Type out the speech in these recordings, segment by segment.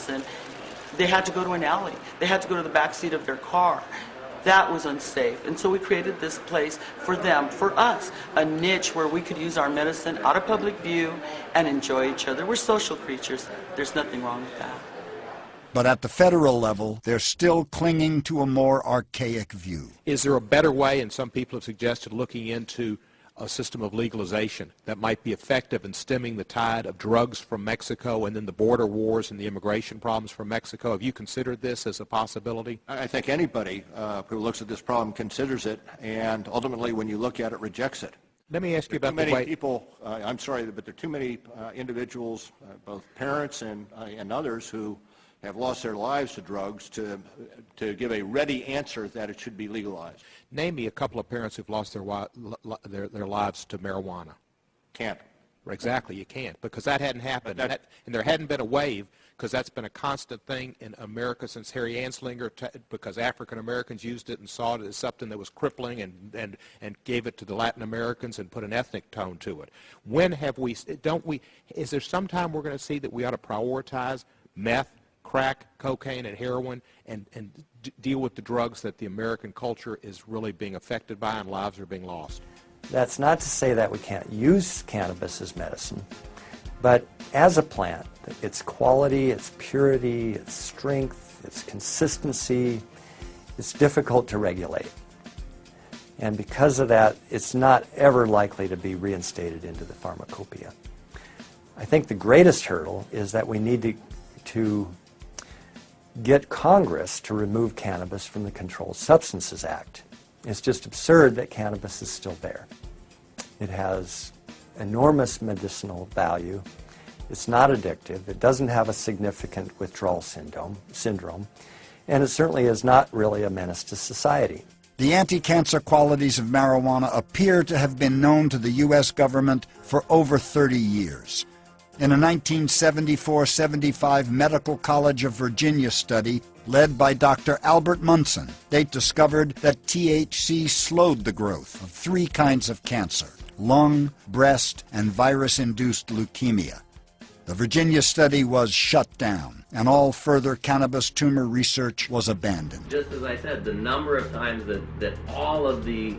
And they had to go to an alley. They had to go to the back seat of their car. That was unsafe. And so we created this place for them, for us, a niche where we could use our medicine out of public view and enjoy each other. We're social creatures. There's nothing wrong with that. But at the federal level, they're still clinging to a more archaic view. Is there a better way, and some people have suggested looking into a system of legalization that might be effective in stemming the tide of drugs from Mexico and then the border wars and the immigration problems from Mexico? Have you considered this as a possibility? I think anybody who looks at this problem considers it, and ultimately when you look at it, rejects it. Let me ask you about the way... Too many people, I'm sorry, but there are too many individuals, both parents and others, who have lost their lives to drugs to give a ready answer that it should be legalized. Name me a couple of parents who've lost their lives to marijuana. Can't. Exactly, you can't, because that hadn't happened. And there hadn't been a wave, because that's been a constant thing in America since Harry Anslinger, because African Americans used it and saw it as something that was crippling and gave it to the Latin Americans and put an ethnic tone to it. When have we, is there some time we're going to see that we ought to prioritize meth, crack, cocaine, and heroin, and deal with the drugs that the American culture is really being affected by and lives are being lost? That's not to say that we can't use cannabis as medicine, but as a plant, its quality, its purity, its strength, its consistency, it's difficult to regulate. And because of that, it's not ever likely to be reinstated into the pharmacopoeia. I think the greatest hurdle is that we need to get Congress to remove cannabis from the Controlled Substances Act. It's just absurd that cannabis is still there. It has enormous medicinal value. It's not addictive. It doesn't have a significant withdrawal syndrome, and it certainly is not really a menace to society. The anti-cancer qualities of marijuana appear to have been known to the U.S. government for over 30 years. In a 1974-75 Medical College of Virginia study led by Dr. Albert Munson, they discovered that THC slowed the growth of 3 kinds of cancer: lung, breast, and virus-induced leukemia. The Virginia study was shut down, and all further cannabis tumor research was abandoned. Just as I said, the number of times that all of the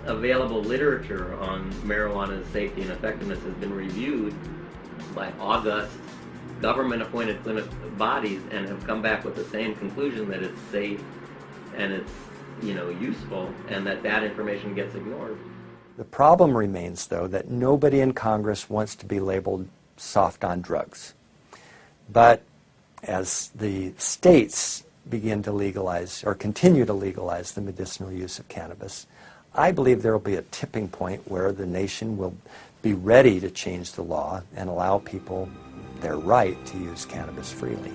available literature on marijuana's safety and effectiveness has been reviewed by august government-appointed clinical bodies and have come back with the same conclusion, that it's safe and it's, useful, and that information gets ignored. The problem remains, though, that nobody in Congress wants to be labeled soft on drugs. But as the states begin to legalize or continue to legalize the medicinal use of cannabis, I believe there will be a tipping point where the nation will be ready to change the law and allow people their right to use cannabis freely.